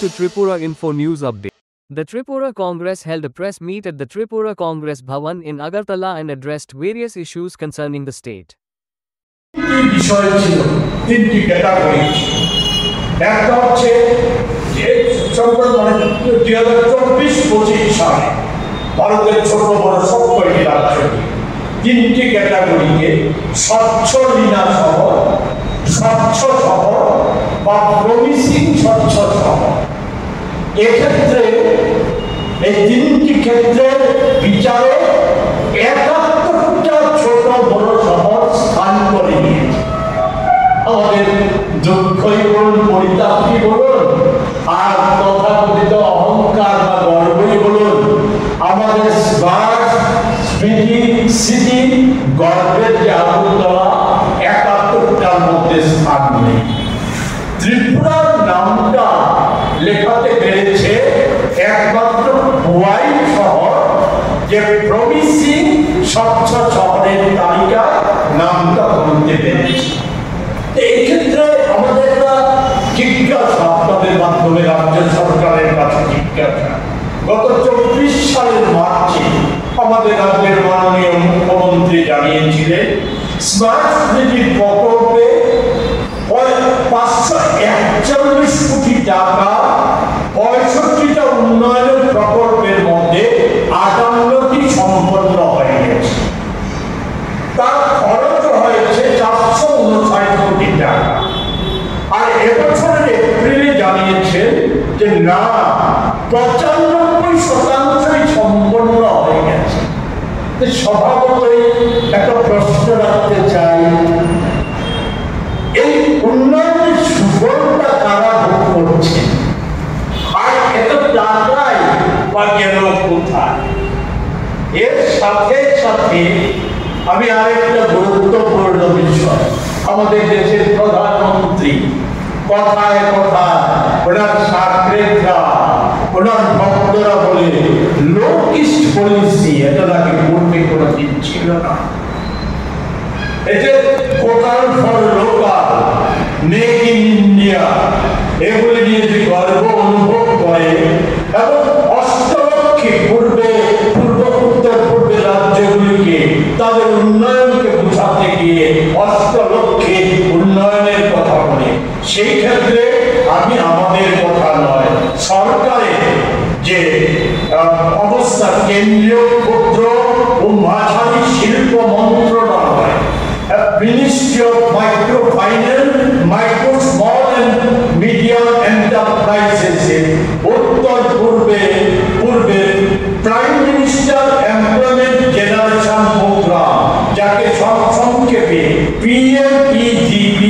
to Tripura Info News Update. The Tripura Congress held a press meet at the Tripura Congress Bhavan in Agartala and addressed various issues concerning the state. বিষয় ছিল তিনটি category. একটা হচ্ছে যে 2024-25 সালে ভারতের ছোট বড় সব কয়টি রাজ্যে তিনটি ক্যাটাগরিকে স্বচ্ছ লীনা শহর, স্বচ্ছ শহর বা প্রমিসিং স্বচ্ছ শহর। এক্ষেত্রে এই তিনটি ক্ষেত্রে বিচারে 71টা ছোট বড় শহর স্থান করে নিয়েছে। আমাদের দুঃখই বলুন, পরিতাপই বলুন, আর তথাকথিত অহংকার বা গর্বই বলুন, আমাদের স্মার্ট সিটি গর্বের যে আগরতলা 71টার মধ্যে স্থান নেই। ত্রিপুরার নামটা লেখাতে পেরেছে একমাত্র হুয়াই শহর, যে প্রমিসিং স্বচ্ছ শহরের তালিকায় নামটা বলতে পেরেছে। এই ক্ষেত্রে আমাদের একটা জিজ্ঞাসা আপনাদের মাধ্যমে রাজ্য সরকারের কাছে জিজ্ঞাসা। গত 24 সালের মার্চে আমাদের রাজ্যের মাননীয় মুখ্যমন্ত্রী জানিয়েছিলেন স্মার্ট সিটি প্রকল্পে 541 কোটি টাকা 65টা উন্নয়নের প্রকল্পের মধ্যে 58টি সম্পন্ন হয়ে গেছে। তার খরচ হয়েছে 459 কোটি টাকা। আর এবছরের এপ্রিলে জানিয়েছেন যে না, 95% সম্পন্ন হয়ে গেছে। স্বভাবতই একটা প্রশ্ন রাখতে চাই, এই উন্নয়নের সুফলটা কারা ভোগ করছে, আর এত টাকাই বা গেল কোথায়? এর সাথে সাথে আমি আরেকটা গুরুত্বপূর্ণ বিষয়, আমাদের দেশের প্রধানমন্ত্রী কথায় কথায় ওনার সাকরেতরা, ওনার ভক্তরা বলে লোকিস্ট পলিসি, এটা নাকি পূর্বে কোনো দিন ছিল না। এই যে vocal for local, make in India, এগুলি নিয়ে যে গর্ব অনুভব করে এবং অষ্টলক্ষে পূর্ব উত্তর পূর্বে রাজ্যগুলিকে তাদের উন্নয়নকে বোঝাতে গিয়ে অষ্টলক্ষে উন্নয়নের কথা বলে, সেই ক্ষেত্রে আমি আমাদের কথা নয়, সরকারের যে অবস্থা, কেন্দ্রীয় ক্ষুদ্র ও মাঝারি শিল্প মন্ত্রণালয়, ministry of micro finance, micro small and medium enterprises উত্তর পূর্বে prime minister employment generation programme, যাকে সংক্ষেপে PMEGP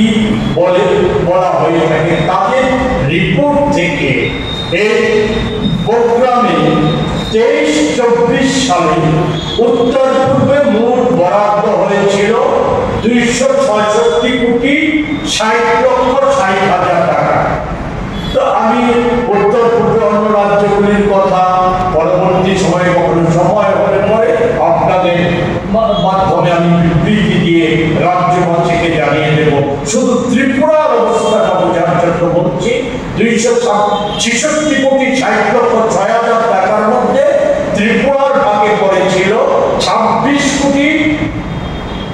বলা হয়ে থাকে, তাদের রিপোর্ট থেকে এই প্রোগ্রামে 23-24 সালে উত্তর পূর্বে মোট বরাদ্দ হয়েছিল 266 কোটি 60,60,000 টাকা। তো আমি উত্তর পূর্বে অন্য রাজ্যগুলির কথা পরবর্তী সময়ে কখনো সময় হলে পরে আপনাদের মাধ্যমে আমি বিবৃতি দিয়ে রাজ্যবাসীকে জানিয়ে দেব। শুধু ত্রিপুরার অবস্থাটা বোঝার জন্য বলছি, 266 কোটি 60,06,000 টাকার মধ্যে ত্রিপুরার ভাগে পড়েছিল 26 কোটি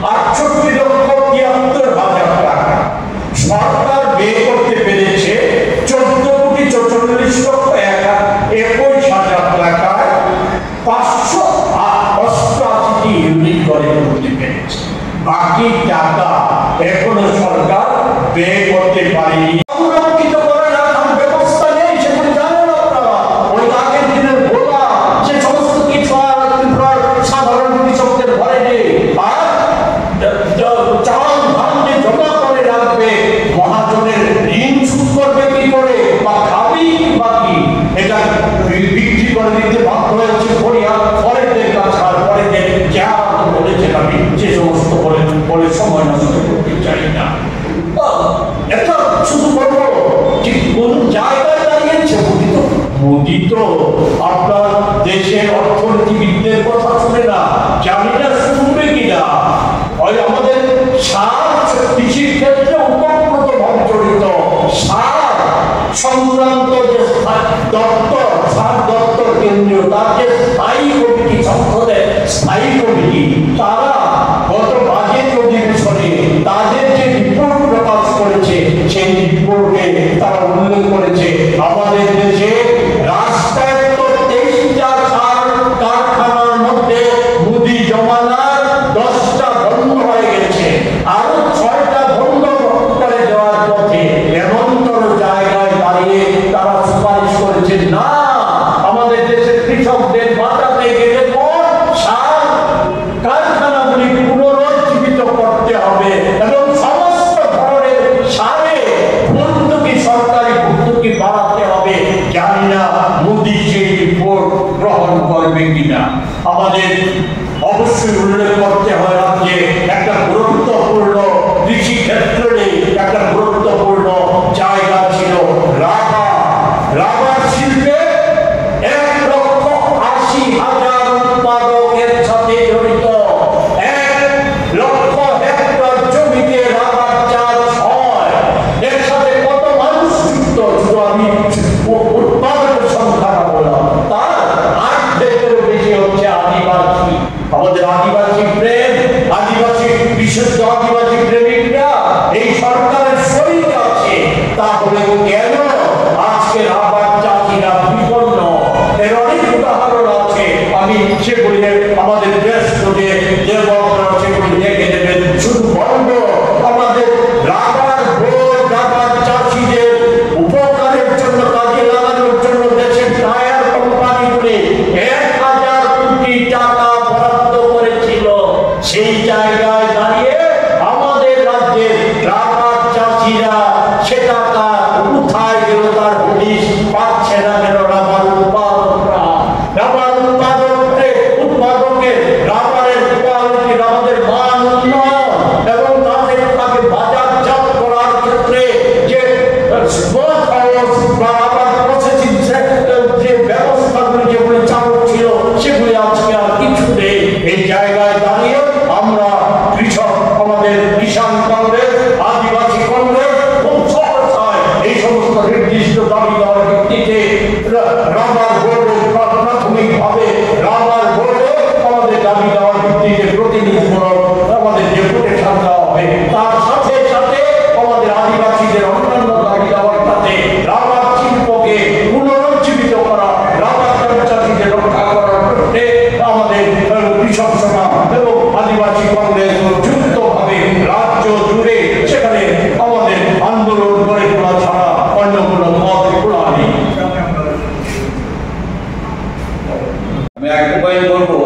68,73,000 টাকা। সরকার ব্যয় করতে পেরেছে 14 কোটি 44,21,000 টাকায় 588টি ইউনিট করে করতে পেরেছে। বাকি টাকা এখনো সরকার ব্যয় করতে পারেনি। সংরক্ষিত করে রাখার ব্যবস্থা নেই, সেখানে জানেন আপনারা। ওই আগের দিনের ভোলা সে সমস্ত কিছু আর ত্রিপুরার সাধারণ কৃষকদের ঘরে নেই। আর চাল ধান যে জমা করে রাখবে, মহাজনের ঋণ শোধ করবে কি করে, বা খাবি বাকি, এটা বিক্রি করে দিতে বাধ্য হয়েছে পরেরদের কাছে। আর পরেরদের যা বলেছেন আমি যে সমস্ত বলে সময় নষ্ট করতে চাই না। এটা শুধু বলবো যে কোন জায়গায় দাঁড়িয়েছে মোদি তো আপনার দেশের অর্থনীতিবিদদের কথা শুনে না, জানি না শুনবে কিনা। ওই আমাদের সার কৃষির ক্ষেত্রে উপকৃত ভাবে জড়িত সার সংক্রান্ত যে চাষিরা সে টাকা কোথায় গেল তার হদিস পাচ্ছে না কেন? রাবার উৎপাদকরা, রাবার উৎপাদকের রাবারের কোয়ালিটি, রাবারের মান উন্নয়ন এবং তাকে বাজারজাত করার ক্ষেত্রে যে রাবার প্রসেসিং যে ব্যবস্থাগুলি যেগুলি চালু ছিল সেগুলি আজকে আর কিছু নেই। এই জায়গায় দাঁড়িয়ে আমরা কৃষক, আমাদের কিষাণ কংগ্রেস, আদিবাসী কংগ্রেস খুব সহসায় এই সমস্ত নির্দিষ্ট দাবি দেওয়ার ভিত্তিতে রাবার বোর্ডে প্রাথমিকভাবে রাবার বোর্ডে আমাদের দাবি দেওয়ার ভিত্তিতে প্রতিনিধিমূলক আমাদের ডেপুটেশন দেওয়া হবে। তার সাথে সাথে আমাদের আদিবাসীদের অন্যান্য দাবি দেওয়ার সাথে রাবার শিল্পকে পুনরুজ্জীবিত করা, রাবার চাষিদের রক্ষা করার ক্ষেত্রে আমাদের কৃষক সভা এবং আদিবাসী কংগ্রেস যুক্তভাবে রাজ্য জুড়ে সেখানে আমাদের আন্দোলন গড়ে তোলা ছাড়া অন্য কোনো পথ খোলা নেই। আমি একটা পয়েন্ট বলবো,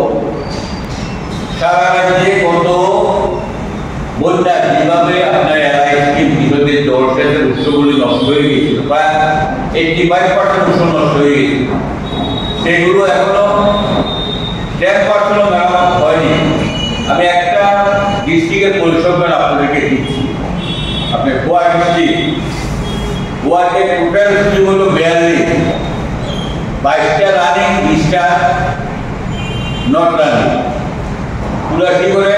সারা রাজ্যে কত বন্যা যেভাবে আপনার এলাকায় বিরোধী জলসেচের উৎসগুলি নষ্ট হয়ে গিয়েছিল, প্রায় 85% উৎস নষ্ট হয়ে গিয়েছিল, সেগুলো এখনো 10% মেরামত হয়নি। আমি একটা ডিস্ট্রিক্টের পরিসংখ্যান আপনাদেরকে দিচ্ছি। আপনি গোয়া ডিস্ট্রিক্ট, গোয়াতে টোটাল স্ট্রিম হলো 42, 22টা রানিং, 20টা নট রানিং, 84 করে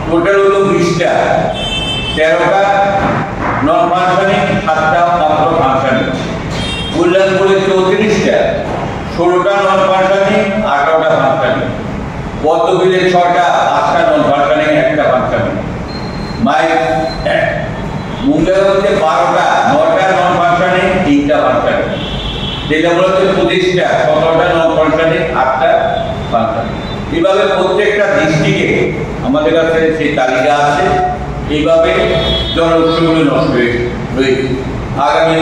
টোটাল হলো 20টা, 13টা নন ফাংশনিং, 7টা মাত্র ফাংশনিং। কল্যাণপুরে 34টা, 16টা নন ফাংশনিং, 18টা ফাংশনিং। পদ্মবিলে 6টা, 8টা নন ফাংশনিং, 1টা ফাংশনিং। মুঙ্গের মধ্যে 12টা, 9টা নন ফাংশনিং, 3টা ফাংশনিং। জেলাগুলোতে 25টা, 17টা নন ফাংশনিং, 8টা ফাংশনিং। এইভাবে প্রত্যেকটা ডিস্ট্রিক্টে আমাদের কাছে সেই তালিকা আছে। এইভাবে জল উৎসগুলো নষ্ট হয়েছে। আগামী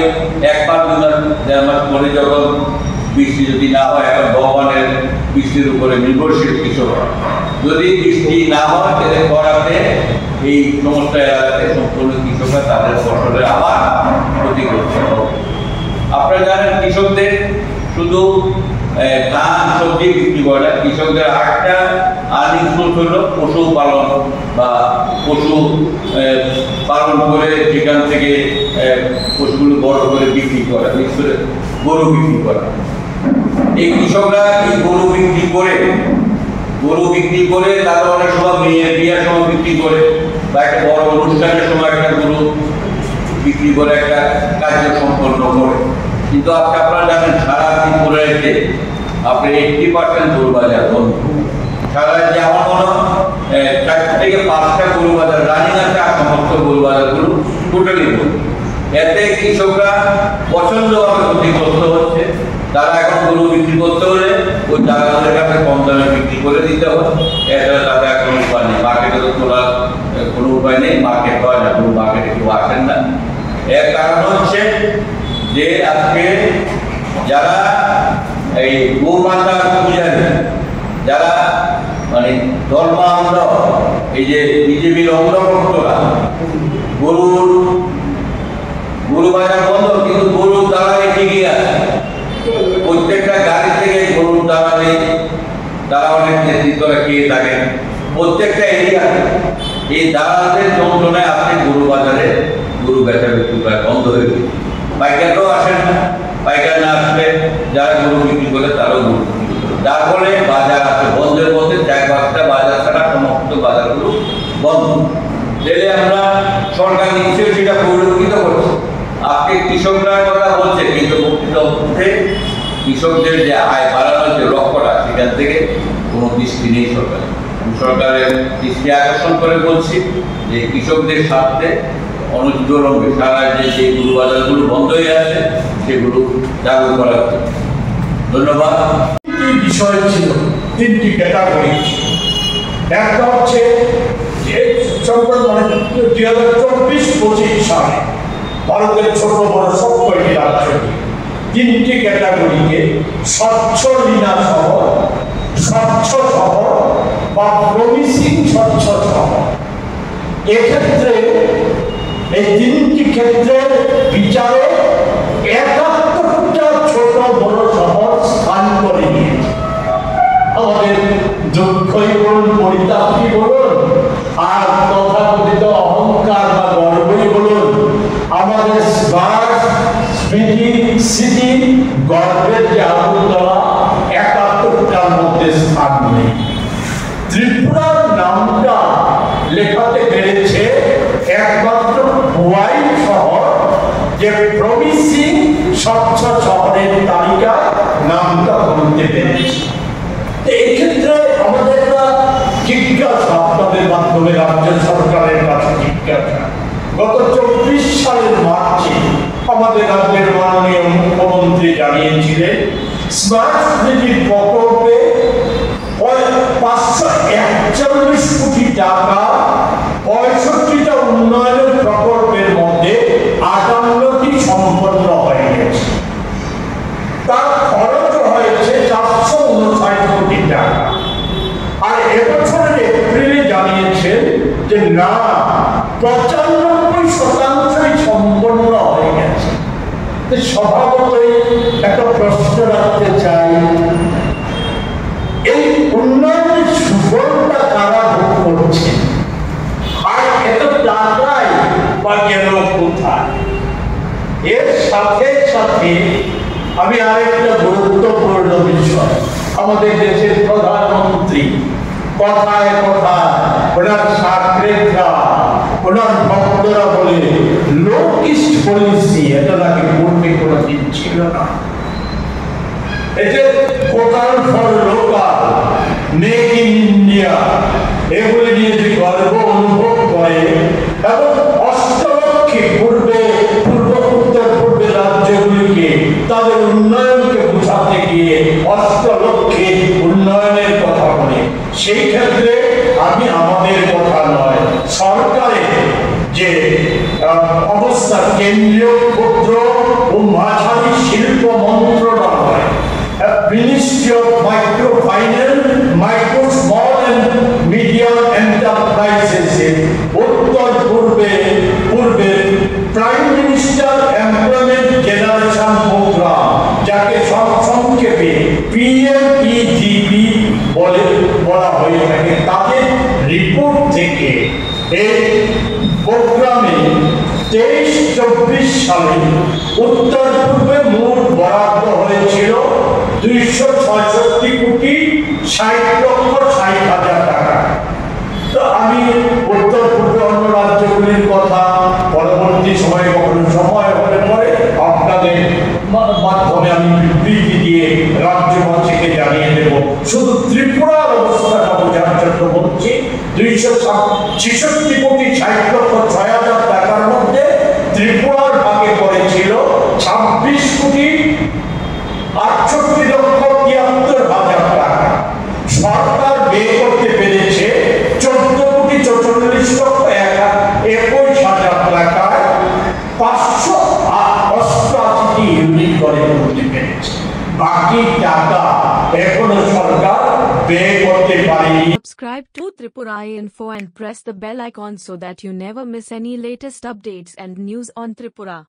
1 মাস 2 মাস 1.5 মাস পরে যখন বৃষ্টি যদি না হয়, এখন ভগবানের বৃষ্টির উপরে নির্ভরশীল কৃষকরা, যদি বৃষ্টি না হয় তাহলে খরাতে এই সমস্ত এলাকাতে সম্পূর্ণ কৃষকরা তাদের ফসলের আবার ক্ষতিগ্রস্ত হবে। আপনারা জানেন কৃষকদের শুধু ধান সবজি বিক্রি করে না, কৃষকদের আরেকটা আর্নিং সোর্স হলো পশুপালন বা পশু পালন করে সেখান থেকে পশুগুলো বড় করে বিক্রি করা, বিশেষ করে গরু বিক্রি করা। এই কৃষকরা এই গরু বিক্রি করে তারা অনেক সময় বিয়ার সময় বিক্রি করে বা একটা বড় অনুষ্ঠানের সময় একটা গরু বিক্রি করে একটা কার্য সম্পন্ন করে। কিন্তু আপনারা জানেন সারা ত্রিপুরাতে আপনি 80% গরু বাজার বন্ধ। সারা রাজ্যে আমার মনে হয় 4 থেকে 5টা গরু বাজার রানিং আছে, আর সমস্ত গরু বাজারগুলো টোটালি বন্ধ। এতে কৃষকরা প্রচন্ডভাবে ক্ষতিগ্রস্ত হচ্ছে। তারা এখন গরু বিক্রি করতে হলে ওই দালালদের কাছে কম দামে বিক্রি করে দিতে হবে, এছাড়া তাদের এখন উপায় নেই। মার্কেটে তো তোলার কোনো উপায় নেই, মার্কেট হয় না, কোনো মার্কেটে কেউ আসেন না। এর কারণ হচ্ছে যে আজকে যারা এই গোমাতার পূজারী, যারা মানে ধর্মান্ধ, এই যে বিজেপির অঙ্গভক্তরা, গরু বাজার বন্ধ, কিন্তু গরুর দালালি ঠিকই আছে। প্রত্যেকটা গাড়ি থেকে গরুর দালালি তারা অনেক নেতৃত্বরা খেয়ে থাকেন। প্রত্যেকটা এরিয়া এই দালালদের যন্ত্রণায় আপনি গরু বাজারে গরু বেচা বিক্রি প্রায় বন্ধ হয়ে গেছে। পাইকাররাও আসেন না, পাইকার না আসলে যারা গরু বিক্রি করে তারাও গরু বিক্রি করে, যার ফলে বাজার আছে বন্ধের মধ্যে 4-5টা বাজার ছাড়া সমস্ত বাজারগুলো বন্ধ। তাহলে আমরা সরকার নিশ্চয়ই সেটা পরিলক্ষিত করছি। আজকে কৃষকরা কথা বলছে, কিন্তু প্রকৃতপক্ষে কৃষকদের যে আয় বাড়ানোর যে লক্ষ্যটা, সেখান থেকে কোনো দৃষ্টি নেই সরকারের দৃষ্টি আকর্ষণ করে বলছি যে কৃষকদের স্বার্থে অনুজ্জ্বলভাবে সারা যে গরু বাজারগুলো বন্ধ হয়ে আছে সেগুলো চালু করা হচ্ছে। ধন্যবাদ। বিষয় ছিল 3টি ক্যাটাগরি। একটা হচ্ছে যে 2024-25 সালে ভারতের ছোট বড় সব কয়টি রাজ্য 3টি ক্যাটাগরিকে স্বচ্ছ লীনা শহর, স্বচ্ছ শহর বা প্রমিসিং স্বচ্ছ শহর। এক্ষেত্রে এই তিনটি ক্ষেত্রের বিচারে 71টা ছোট বড় শহর স্থান করে নিয়েছে। আমাদের দুঃখই বলুন, পরিতাপই বলুন, আর তথাকথিত অহংকার বা গর্বই বলুন, আমাদের স্মার্ট সিটি গর্বের যে আগরতলা 71টার মধ্যে স্থান নেই। ত্রিপুরার নামটা লেখাতে পেরেছে একমাত্র হোয়াইট শহর, যে প্রমিসিং স্বচ্ছ শহরের তালিকায় নামটা বলতে পেরেছে। এই ক্ষেত্রে আমাদের একটা জিজ্ঞাসা আপনাদের মাধ্যমে রাজ্য সরকারের কাছে জিজ্ঞাসা। গত 24 সালের মার্চে আমাদের রাজ্যের মাননীয় মুখ্যমন্ত্রী জানিয়েছিলেন স্মার্ট সিটি প্রকল্পে 541 কোটি টাকা 65টা উন্নয়নের প্রকল্পের মধ্যে 58টি সম্পন্ন হয়ে গেছে। তার খরচ হয়েছে 459 কোটি টাকা। আর এবছরের এপ্রিলে জানিয়েছেন যে না, 95% সম্পন্ন হয়ে গেছে। স্বভাবতই একটা প্রশ্ন রাখতে চাই, এই উন্নয়নের সুফলটা কারা ভোগ করছে, আর এত টাকাই বা গেল কোথায়? এর সাথে সাথে আমি আরেকটা গুরুত্বপূর্ণ বিষয়, আমাদের দেশের প্রধানমন্ত্রী কথায় কথায় ওনার সাকরেতরা, ওনার ভক্তরা বলে লোকিস্ট পলিসি, এটা নাকি পূর্বে কোনোদিন ছিল না। এতে vocal for local, make in India, এগুলি নিয়ে যে গর্ব অনুভব করে এবং অষ্টলক্ষী উত্তর পূর্বে রাজ্যগুলিকে তাদের উন্নয়নকে বোঝাতে গিয়ে অষ্টলক্ষী উন্নয়নের কথা বলে, সেই ক্ষেত্রে আমি আমাদের কথা নয়, সরকারের যে অবস্থা, কেন্দ্রীয় ক্ষুদ্র ও মাঝারি শিল্প মন্ত্রণালয়, Ministry of Microfinance, Micro, Small and Medium Enterprises, উত্তর পূর্বে prime minister employment generation programme, যাকে সংক্ষেপে PMEGP বলা হয়ে থাকে, তাদের রিপোর্ট থেকে এই প্রোগ্রামে 23-24 সালে উত্তর পূর্বে মোট বরাদ্দ হয়েছিল 266 কোটি 60,60,000 টাকা। তো আমি উত্তর পূর্বে অন্য রাজ্যগুলির কথা পরবর্তী সময়ে কখনো সময় হলে পরে আপনাদের মাধ্যমে আমি বিবৃতি দিয়ে রাজ্যবাসীকে জানিয়ে দেব। শুধু ত্রিপুরার অবস্থাটা বোঝার জন্য বলছি, 266 কোটি 60,06,000 টাকার মধ্যে ত্রিপুরার ভাগে পড়েছিল 26 কোটি 68,73,000 টাকা। সরকার ব্যয় করতে পেরেছে 14,44,21,000 টাকায় 588টি ইউনিট করে করতে পেরেছে। বাকি টাকা এখনো সরকার ব্যয় করতে পারেনি। Subscribe to Tripura Info and press the bell icon so that you never miss any latest updates and news on Tripura.